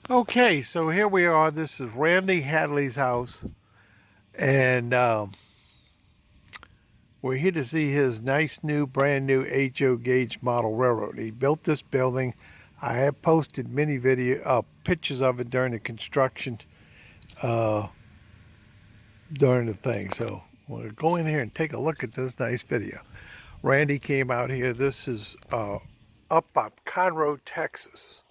Okay, so here we are. This is Randy Hadley's house, and we're here to see his nice new, brand new HO gauge model railroad. He built this building. I have posted many pictures of it during the construction, uh, during the thing. So we'll go in here and take a look at this nice video. Randy came out here. This is up Conroe, Texas.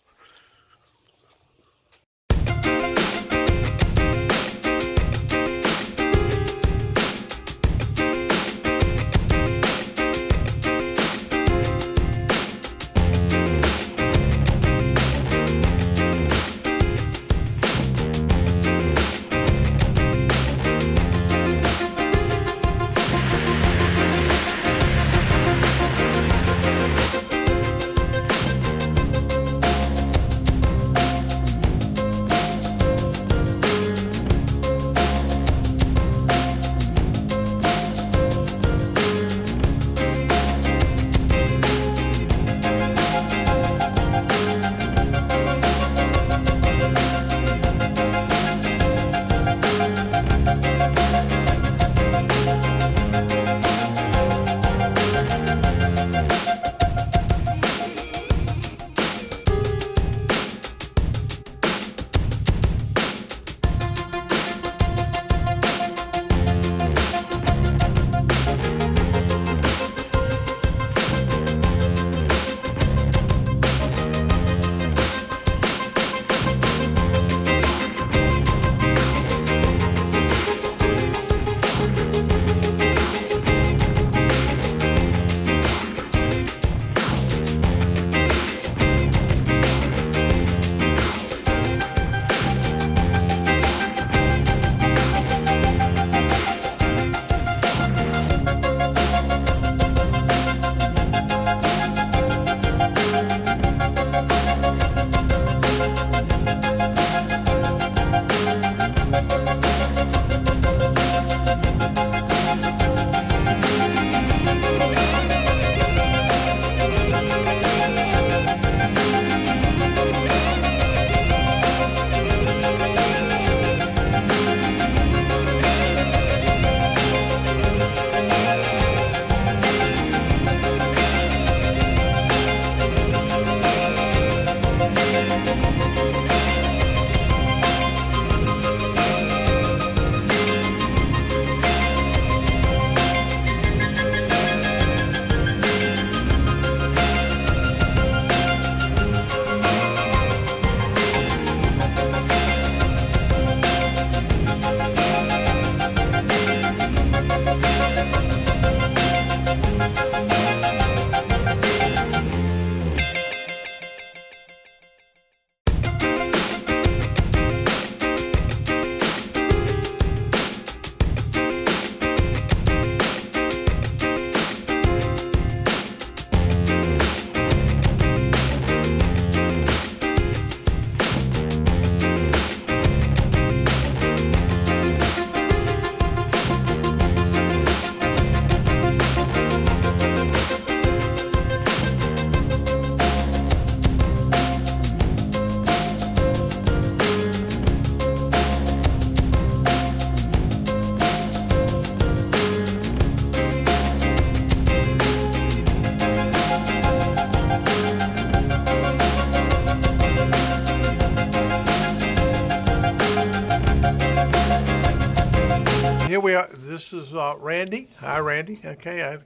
Here we are. This is Randy. Hi, Randy. Okay,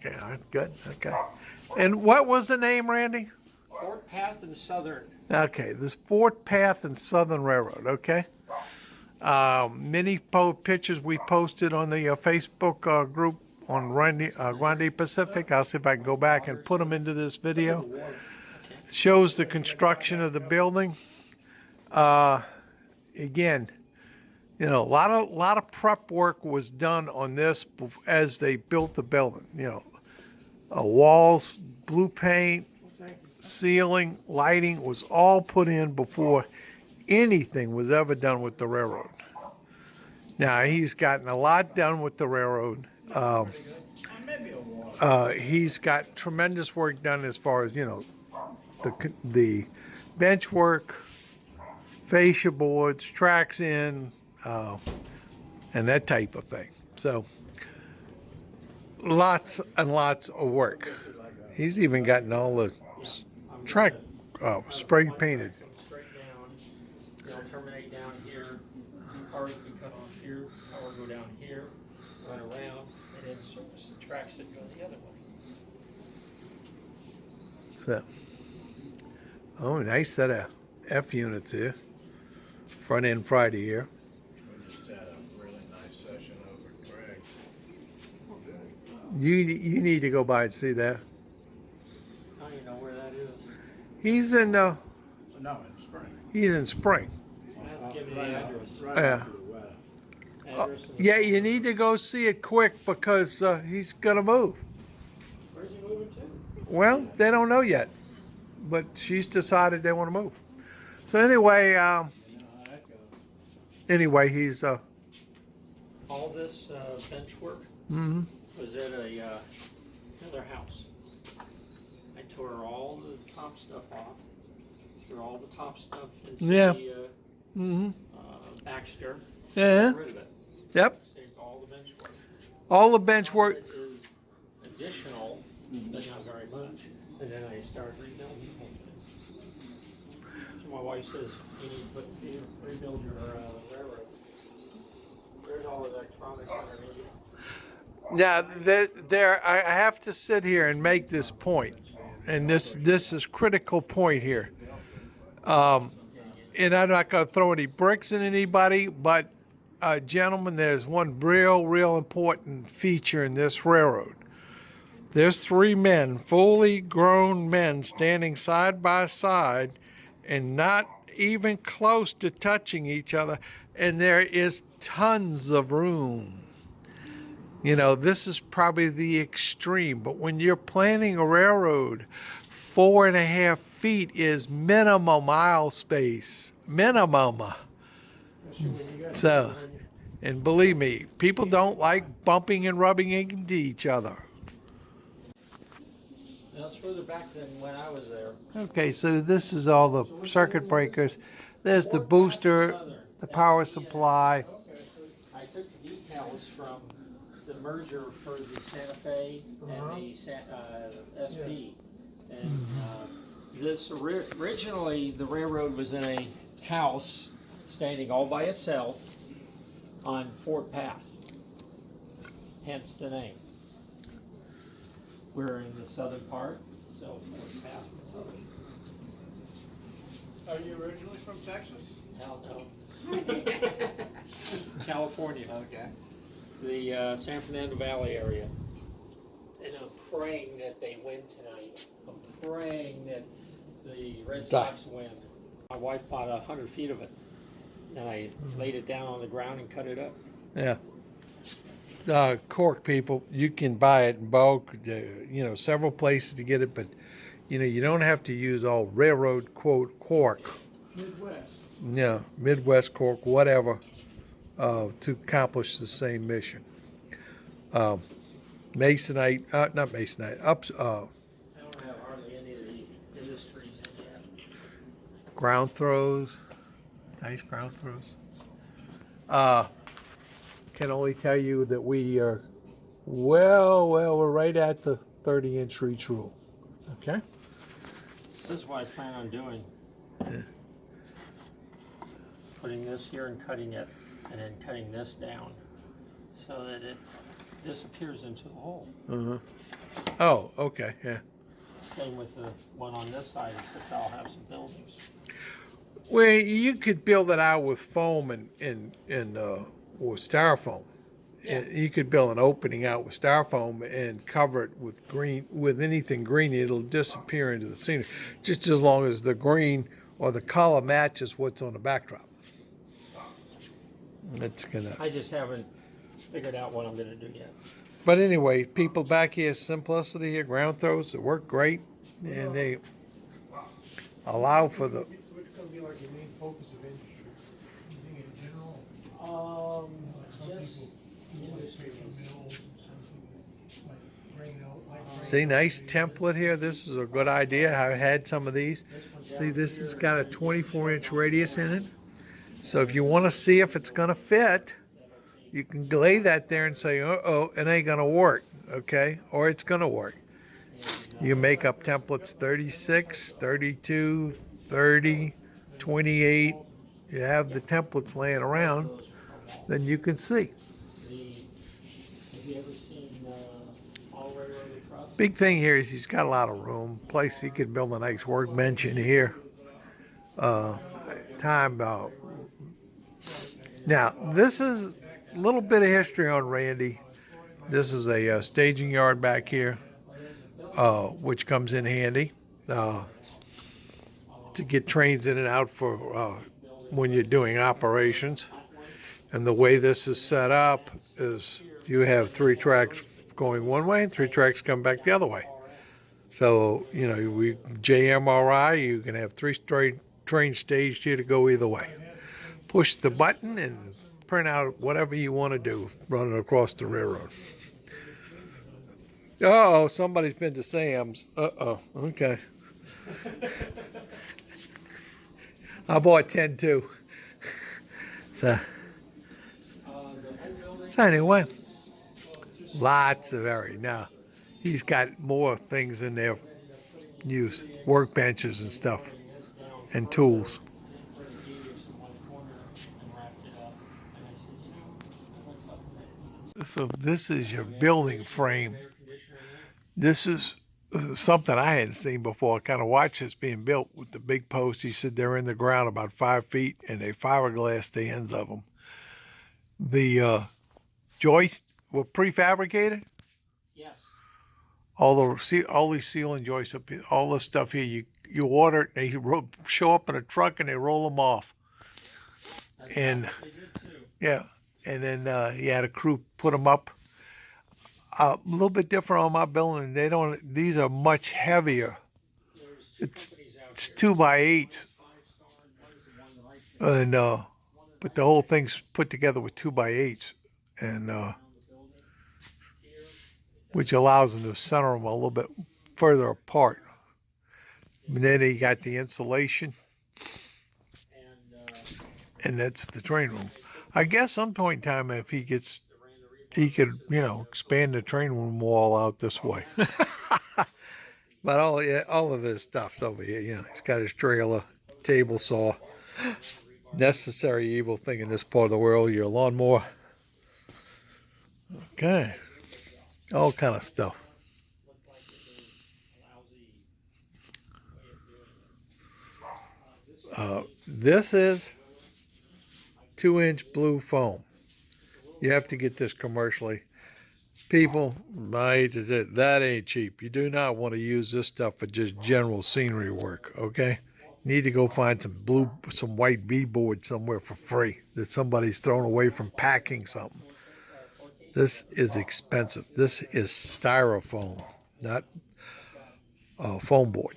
good. Okay. And what was the name, Randy? Fort Path and Southern. Okay, this Fort Path and Southern Railroad. Okay. Many pictures we posted on the Facebook group on Grande Pacific. I'll see if I can go back and put them into this video. Shows the construction of the building. Again, you know, a lot of prep work was done on this as they built the building. You know, walls, blue paint, ceiling, lighting was all put in before anything was ever done with the railroad. Now he's gotten a lot done with the railroad. He's got tremendous work done as far as, you know, the bench work, fascia boards, tracks in, and that type of thing. So lots and lots of work. He's even gotten all the track spray painted. Straight down, they'll terminate down here. Cars will be cut off here. Power go down here, run around, and then service the tracks that go the other way. So, oh, nice set of F units here. Front end Friday here. We just had a really nice session over at Greg's. You need to go by and see that. I don't even know where that is. He's in No, in spring. he's in Spring. I have to give you the address. Right Yeah. after the weather. Address and the- Yeah, you need to go see it quick because he's gonna move. Where's he moving to? Well, they don't know yet, but she's decided they want to move. So anyway, You know how that goes. he's All this bench work mhm. was at another house. I tore all the top stuff off, threw all the top stuff into Yeah. the Mhm. Baxter, Yeah. got rid of it. Yep. Saved all the bench work. All the bench work. It is additional, but not very much. And then I started rebuilding the whole thing. So my wife says, you need to rebuild your railroad. There's all the electronics underneath. Now, I have to sit here and make this point, and this is critical point here. And I'm not going to throw any bricks at anybody, but gentlemen, there's one real important feature in this railroad. There's three men, fully grown men, standing side by side, and not even close to touching each other, and there is tons of room. You know, this is probably the extreme, but when you're planning a railroad, 4.5 feet is minimum aisle space. Minimum. So, and believe me, people don't like bumping and rubbing into each other. That's further back than when I was there. Okay, so this is all the circuit breakers. There's the booster, the power supply. I took the decals from the merger for the Santa Fe and the SP. And this originally, the railroad was in a house standing all by itself on Fort Path, hence the name. We're in the southern part, so Fort Path is southern. Are you originally from Texas? Hell no. California. Okay. The San Fernando Valley area. And I'm praying that they win tonight. I'm praying that the Red Sox win. My wife bought 100 feet of it, and I laid it down on the ground and cut it up. Yeah. Cork people, you can buy it in bulk. Several places to get it, but you don't have to use all railroad quote cork. Midwest. Yeah, Midwest cork, whatever, to accomplish the same mission. Masonite, not masonite, I don't have hardly any of the industries in yet. ground throws, nice ground throws. Can only tell you that we are we're right at the 30-inch reach rule. Okay. This is what I plan on doing. Yeah. Putting this here and cutting it, and then cutting this down so that it disappears into the hole. Uh-huh. Oh, okay, yeah. Same with the one on this side, except I'll have some buildings. Well, you could build it out with foam and with styrofoam. Yeah. You could build an opening out with styrofoam and cover it with anything green. It'll disappear into the scenery, just as long as the green or the color matches what's on the backdrop. It's gonna. I just haven't figured out what I'm gonna do yet. But anyway, people back here, simplicity here, ground throws, it work great, and they allow for the. What's going to be like your main focus of industry? Anything in general? Just industry. See, nice template here. This is a good idea. I had some of these. See, this has got a 24-inch radius in it. So if you want to see if it's going to fit, you can lay that there and say, uh-oh, it ain't going to work, okay? Or it's going to work. You make up templates 36, 32, 30, 28. You have the templates laying around, then you can see. Have you ever seen all railroad across? Big thing here is he's got a lot of room. Place he could build a nice workbench in here. Uh, time out. Now, this is a little bit of history on Randy. This is a staging yard back here, which comes in handy to get trains in and out for when you're doing operations. And the way this is set up is you have 3 tracks going one way and 3 tracks come back the other way. So, you know, we JMRI, you can have 3 trains staged here to go either way. Push the button and print out whatever you want to do running across the railroad. Uh-oh, somebody's been to Sam's. Uh-oh, okay. I bought 10 too. So anyway, lots of area. Now, he's got more things in there, use workbenches and stuff, and tools. So this is your building frame. This is something I hadn't seen before. I kind of watched this being built with the big posts. He said they're in the ground about 5 feet, and they fiberglass the ends of them. The joists were prefabricated. Yes. All these ceiling joists up here, all this stuff here, you order it, they show up in a truck and they roll them off. And yeah, and then you had a crew put them up. A little bit different on my building. These are much heavier. It's 2x8, and but the whole thing's put together with 2x8, and which allows them to center them a little bit further apart. And then he got the insulation, and that's the train room. I guess some point in time, if he could, you know, expand the train room wall out this way. But all of his stuff's over here. You know, he's got his trailer, table saw, necessary evil thing in this part of the world, your lawnmower. Okay, all kind of stuff. This is 2-inch blue foam. You have to get this commercially. People, that ain't cheap. You do not want to use this stuff for just general scenery work, okay? You need to go find some white beadboard somewhere for free that somebody's thrown away from packing something. This is expensive. This is styrofoam, not foam board.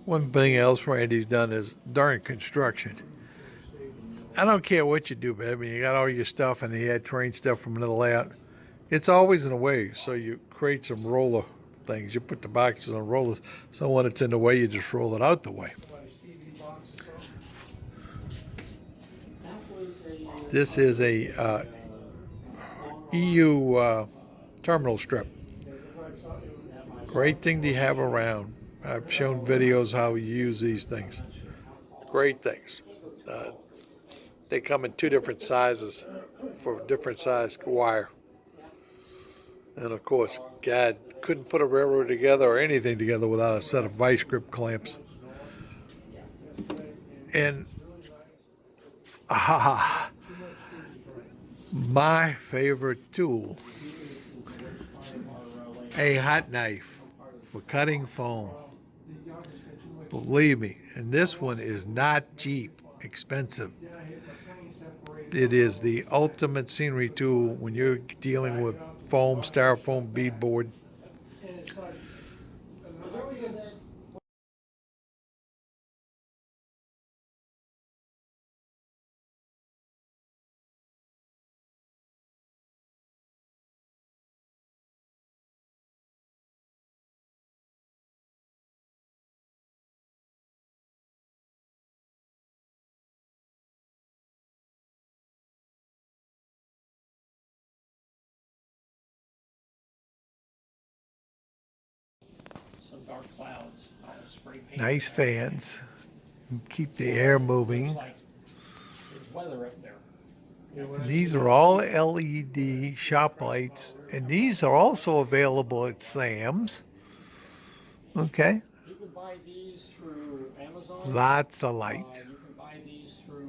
One thing else Randy's done is during construction. I don't care what you do, baby. You got all your stuff, and he had train stuff from another layout. It's always in the way, so you create some roller things. You put the boxes on rollers, so when it's in the way, you just roll it out the way. This is a EU terminal strip. Great thing to have around. I've shown videos how you use these things. Great things. They come in 2 different sizes for different size wire. And of course, God couldn't put a railroad together or anything together without a set of vice grip clamps. And my favorite tool, a hot knife for cutting foam. Believe me, and this one is not cheap, expensive. It is the ultimate scenery tool when you're dealing with foam, styrofoam, beadboard. dark clouds. I'll spray paint. Nice them. fans. Keep the air Looks moving. like there's weather up there. Yeah, when I These see are all LED shop lights, and these are also available at Sam's. Okay, You can buy these through Amazon. lots of light. You can buy these through